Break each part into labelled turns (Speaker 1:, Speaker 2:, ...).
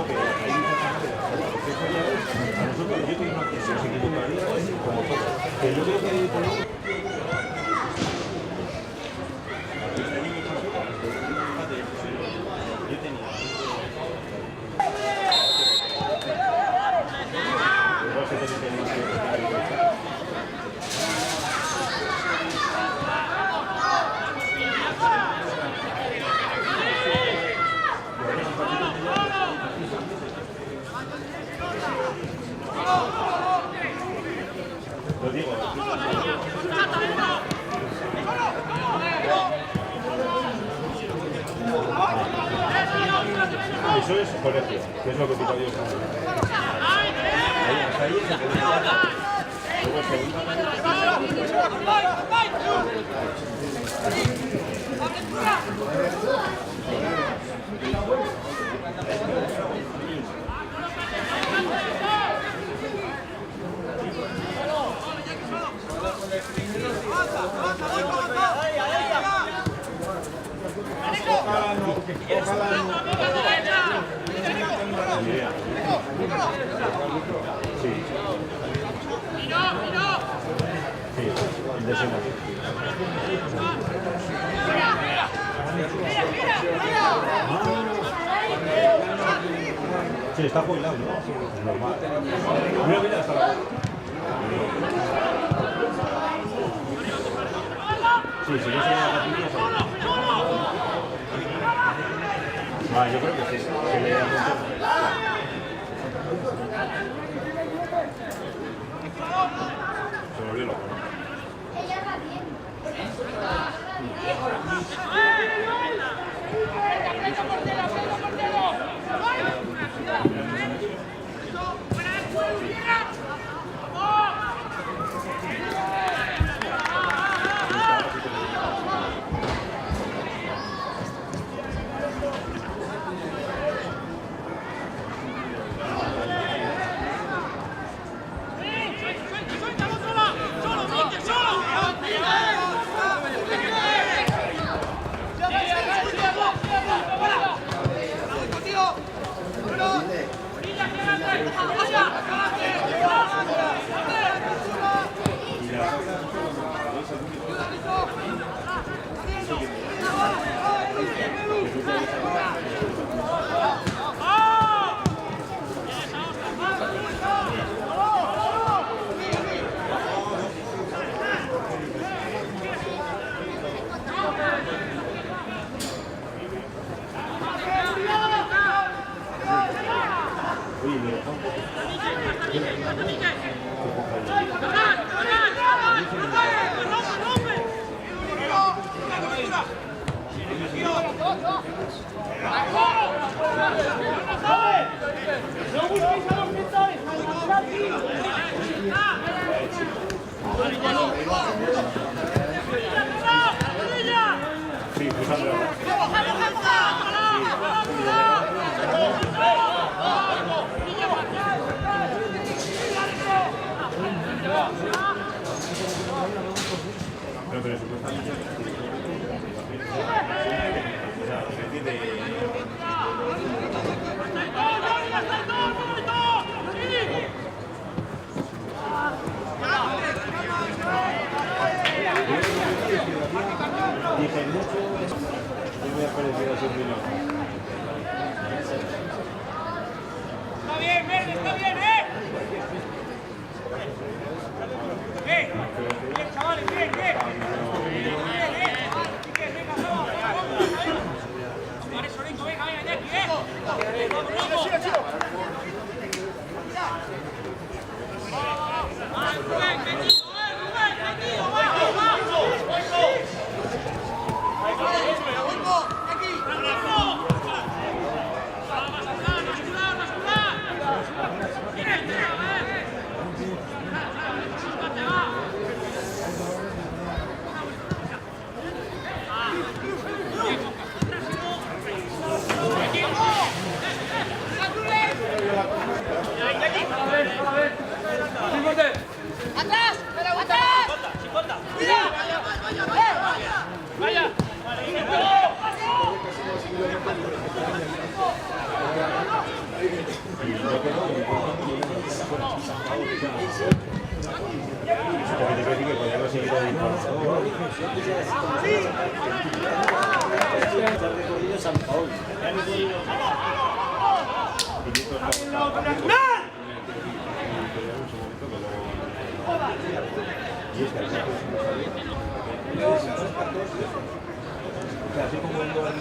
Speaker 1: creo que hay mucha gente a nosotros, yo tengo una cuestión, se equivocaría como todo. Que yo creo que tenemos... Lo digo. Eso es colegio, que es lo que pica Dios. Ahí es Sí, está jubilado, ¿no? Es normal. Mira, mira, hasta la... Sí, si no se llama la pinilla, se va. Yo creo que sí. Se le da se volvió loco, ¿no?
Speaker 2: Ella va bien.
Speaker 1: Dije mucho y me ha parecido así un minuto.
Speaker 3: Está bien, Verde, está bien, bien, chavales, bien, bien. Vale, Sorico, venga, venga, Jackie, vamos, sigue, sigue. Rubén, metido,
Speaker 1: Porque te que podíamos seguir disparando.
Speaker 4: San Paul.
Speaker 1: Así como un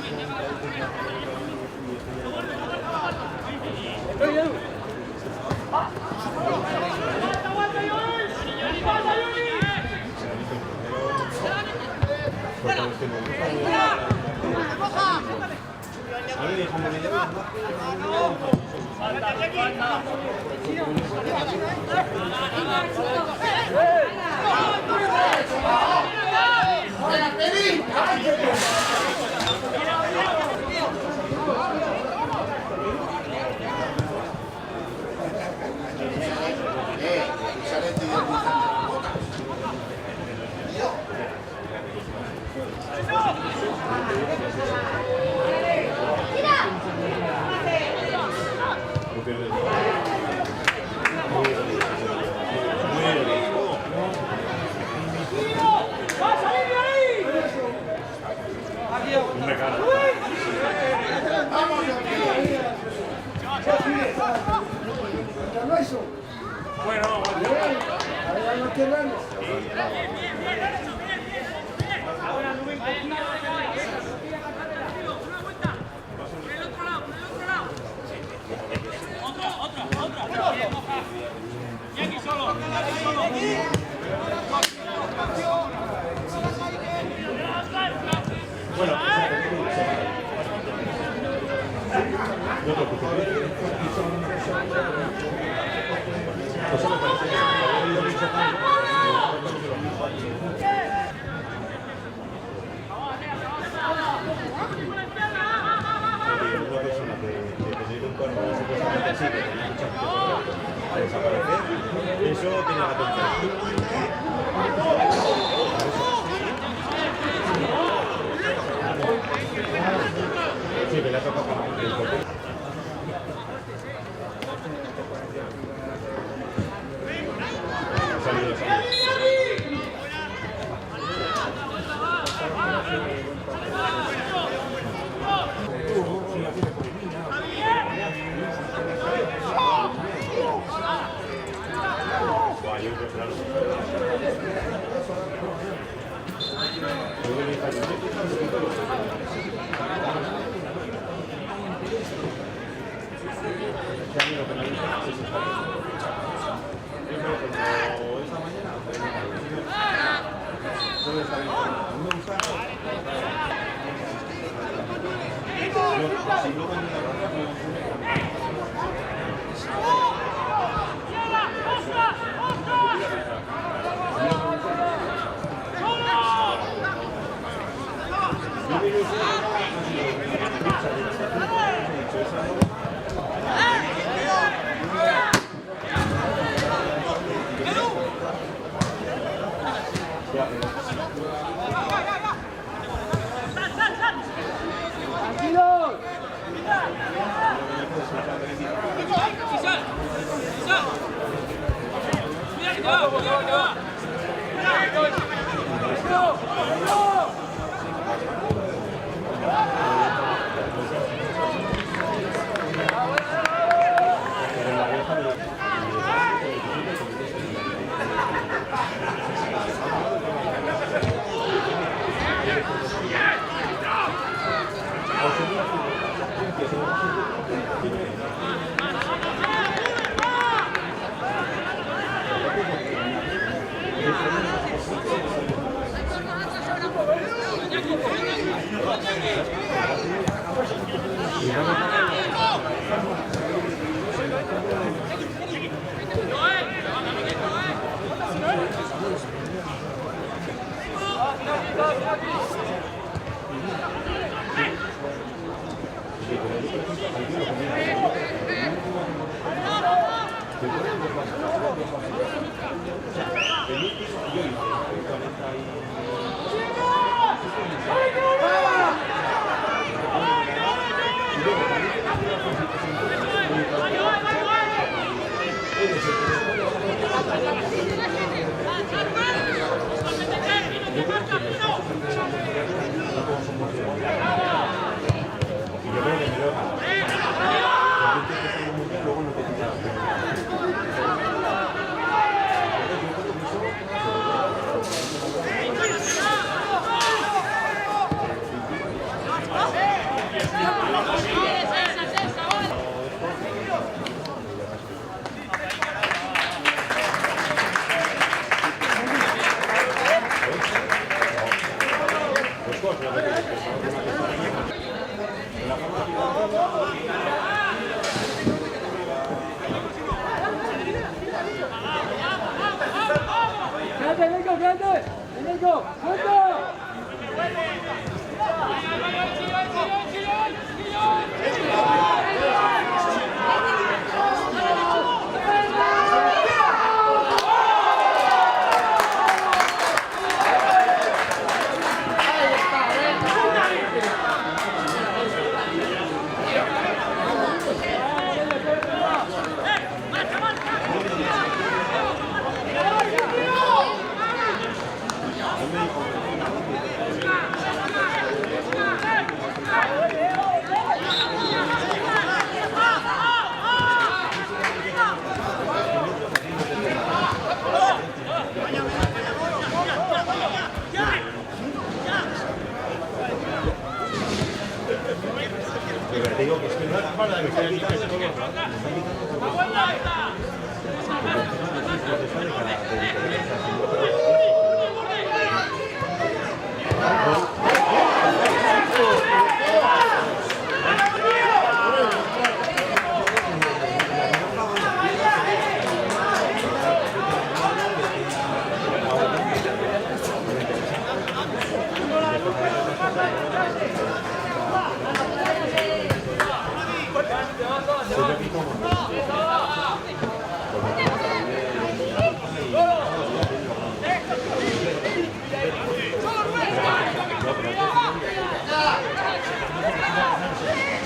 Speaker 1: Te digo que es que no es para que sea quitando todo.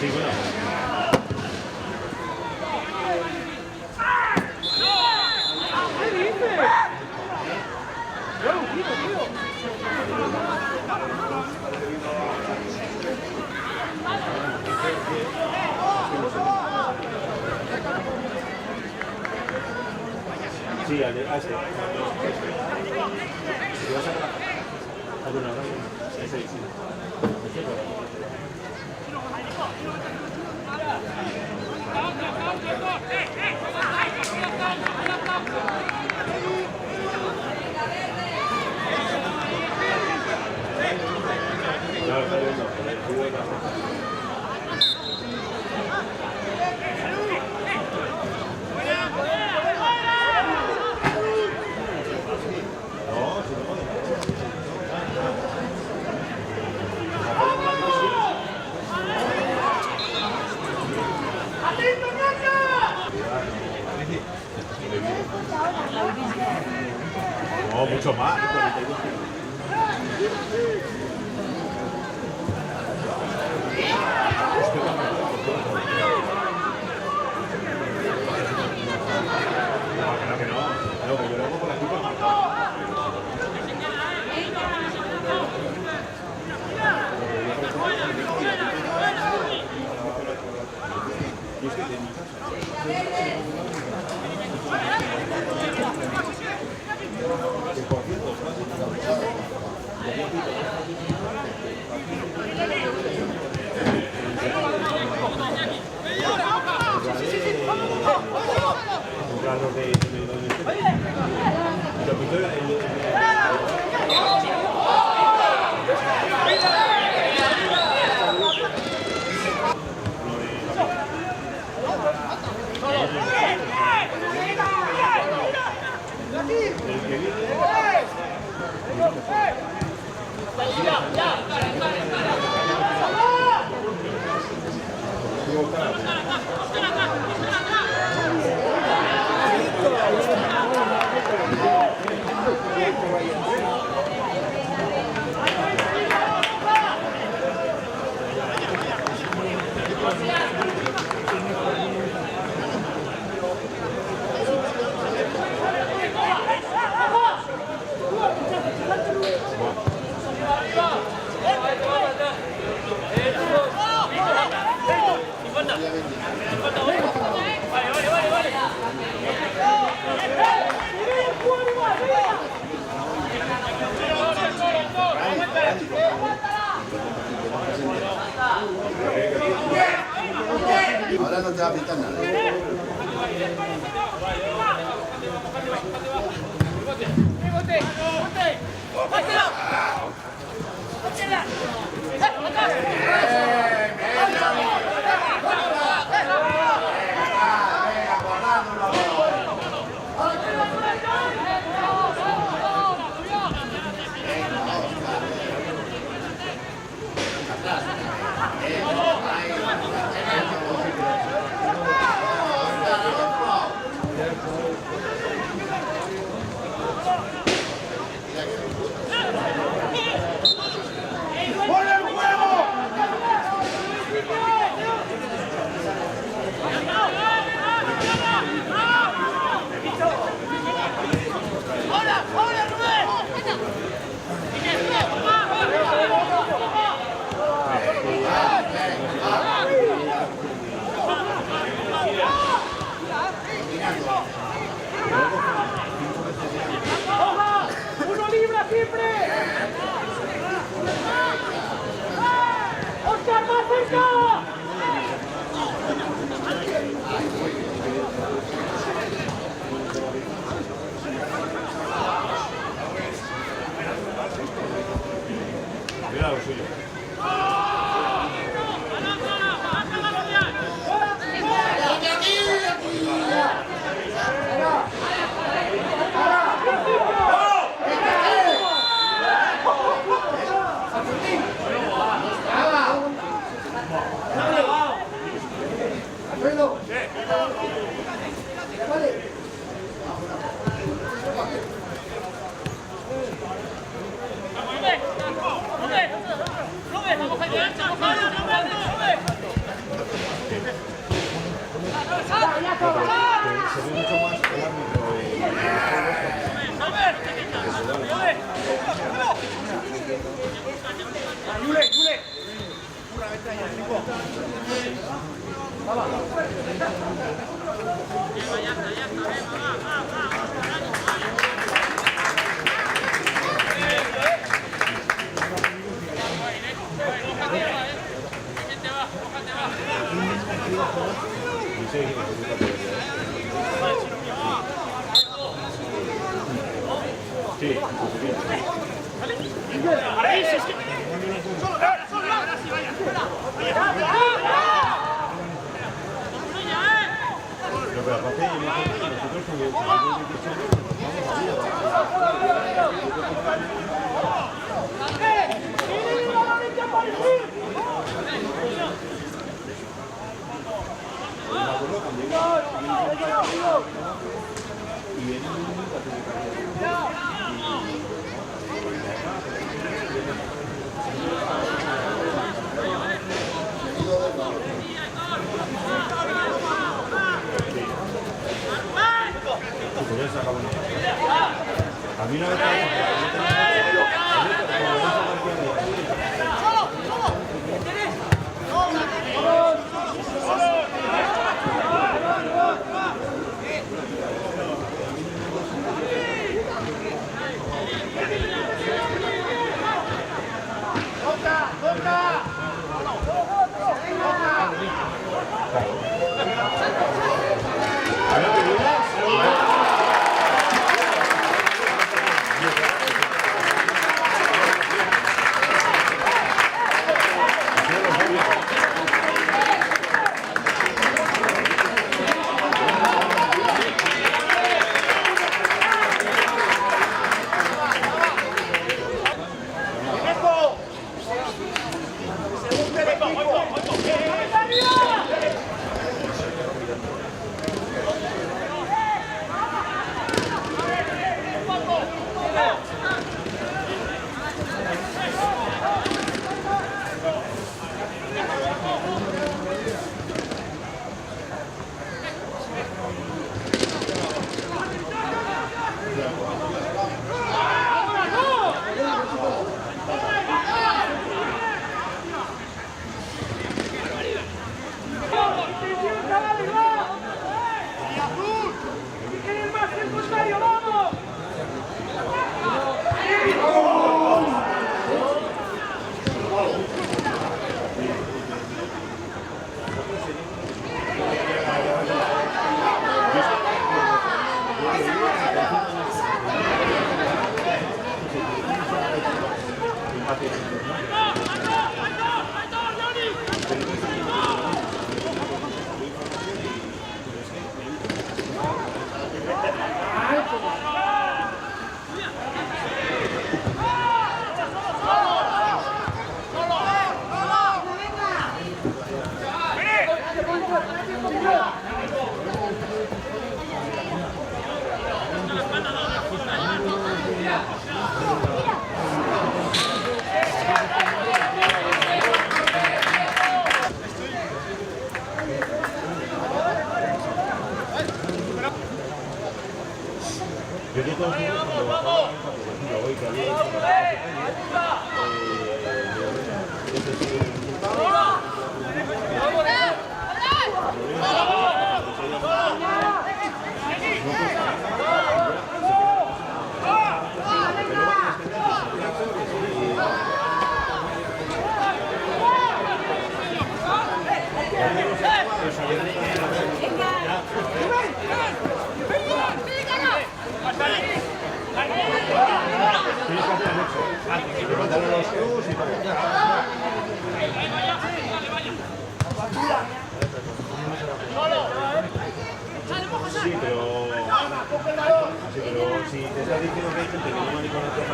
Speaker 1: Sí, bueno. Sí, a este. Si vas a alguna hora, ese sí. Claro, está viendo. No, mucho más.
Speaker 4: Ahora no te va a pitar nada.
Speaker 1: Se ve mucho más el árbitro pero aparte nosotros a mí una vez yo de todos modos, cuando bajaba, por ejemplo, hoy que había Sí, pero si te estás diciendo que hay gente que no va ni con otros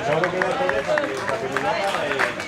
Speaker 1: Solo queda el poder para que me haga el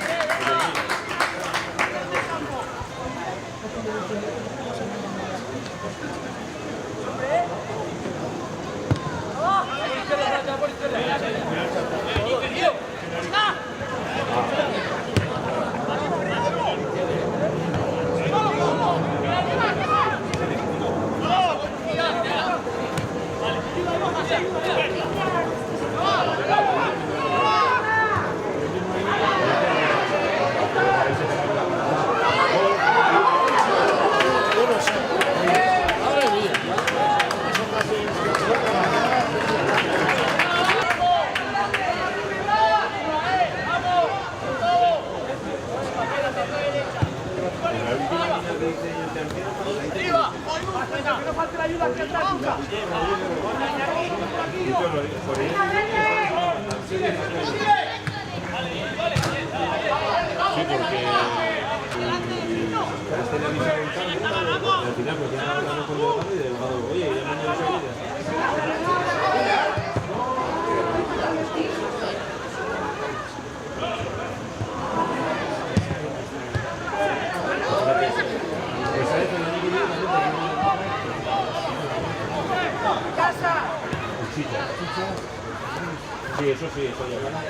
Speaker 1: Sí, eso sí, eso ya gana.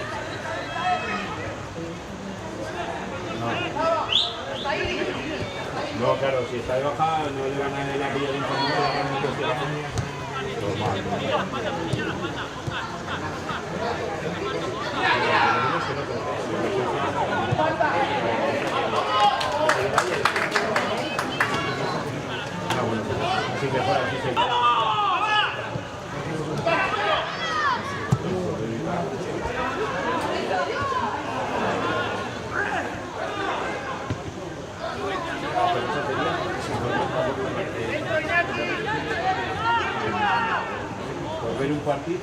Speaker 1: No, claro, si está de baja, no le gana en la villa de informe, le gana en cuestión de así que fuera, así se... Por ver un partido.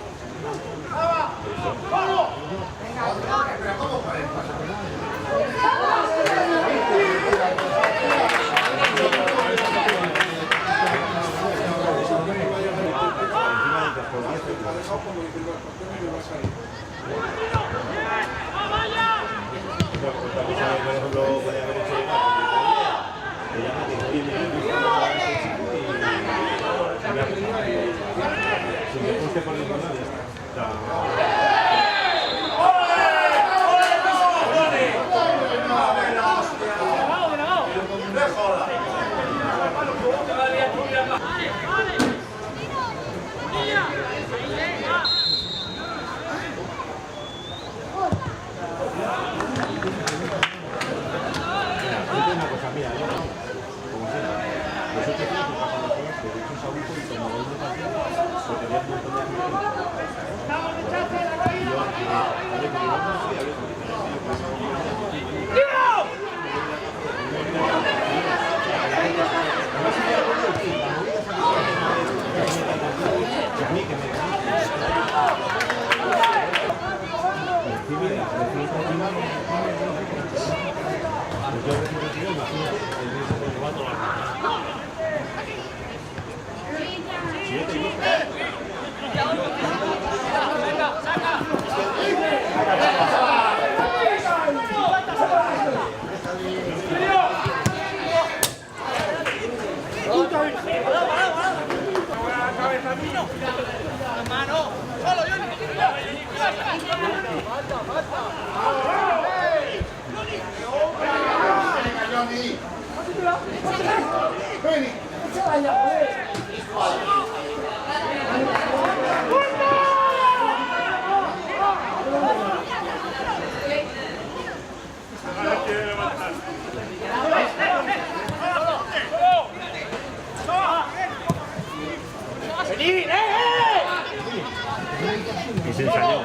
Speaker 1: Y se ensayó.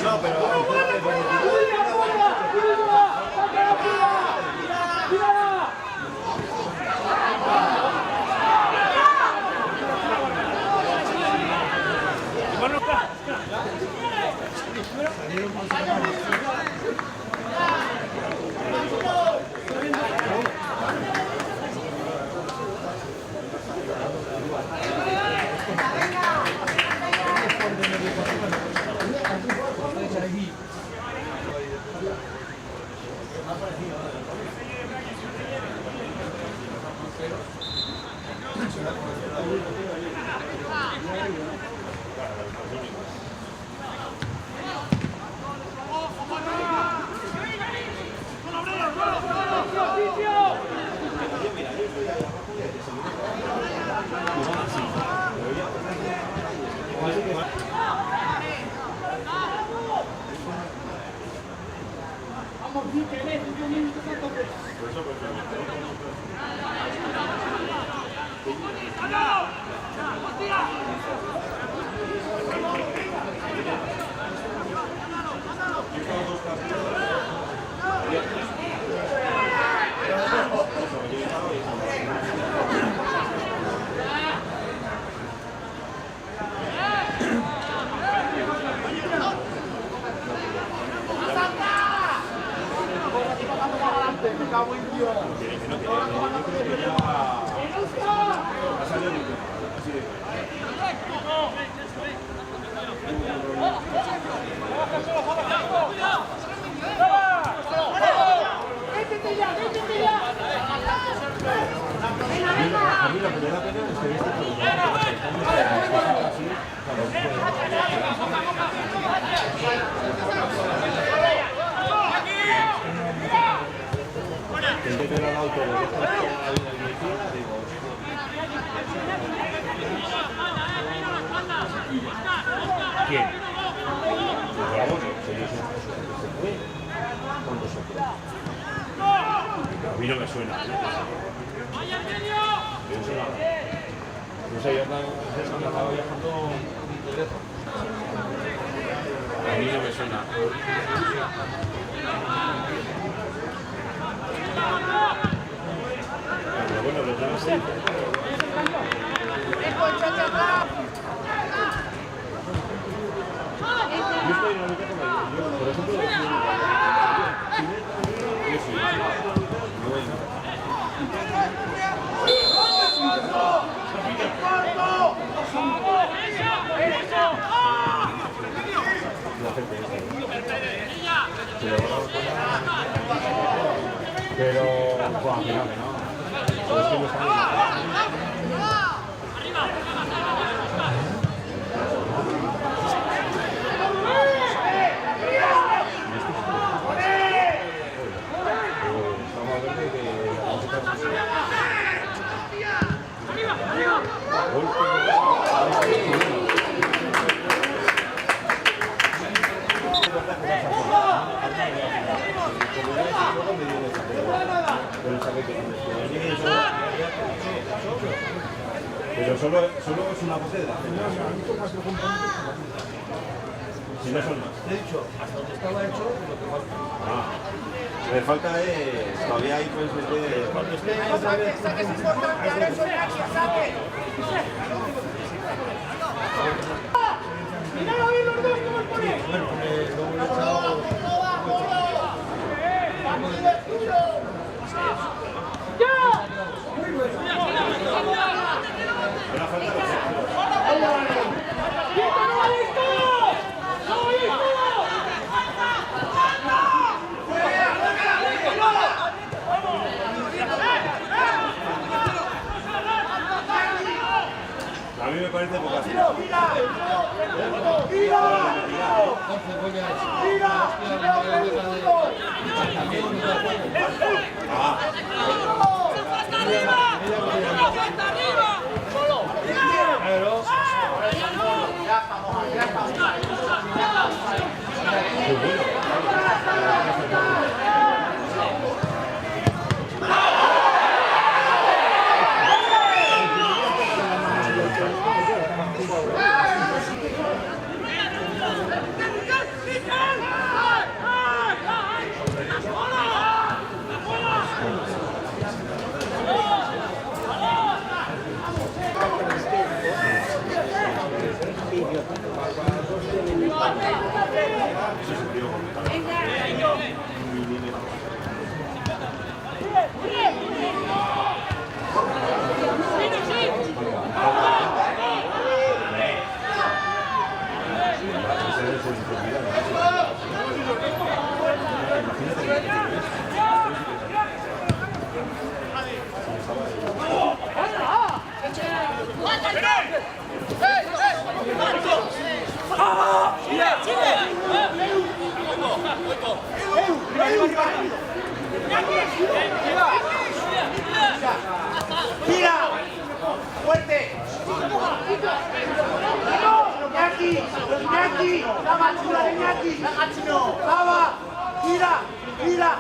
Speaker 1: No, pero... A mí lo que me da pena es que este que al auto le deja toda la vida en mi tía, digo, ¿quién? Pues bueno, si yo soy que se fue, ¿cuándo se fue? A mí no me suena. No sé, yo estaba viajando de lejos. A mí no me suena. Pero bueno, los demás sí. Yo estoy en la mitad como yo, por ejemplo, yo sí. Pero, buah, que no. Pero es que no está pero solo es una botella. Si no son más.
Speaker 5: Te he dicho, hasta donde estaba hecho, lo que falta.
Speaker 1: Me falta es, todavía hay pues meter...
Speaker 5: Cuando esté otra vez...
Speaker 6: ¡Saque es importante! ¡Alonso, gracias! ¡Saque! ¡Míralo bien los dos! ¿Cómo os ponéis?
Speaker 5: Bueno, luego le he echado...
Speaker 1: A mí me parece poca.
Speaker 6: ¡Hey! ¡Gira! ¡Fuerte! ¡Iñaki! ¡Iñaki! ¡Lava, chula de Iñaki! ¡Lava! ¡Gira! ¡Gira!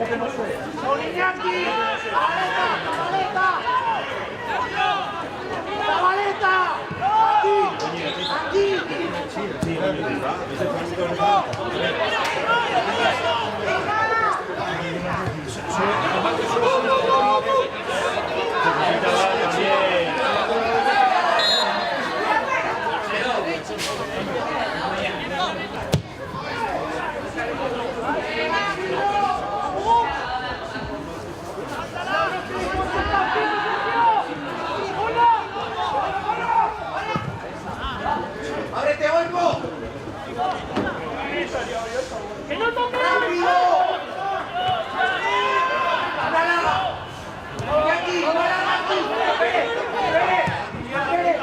Speaker 6: ¡Con Iñaki! ¡La maleta! ¡Aquí! ¡Aquí! ¡Ábrete, Olmo!
Speaker 3: ¡Que no toque!
Speaker 6: ¡Rápido! ¡Anala! ¡Iñaki! ¡Iñaki! ¡Espere! ¡Espere!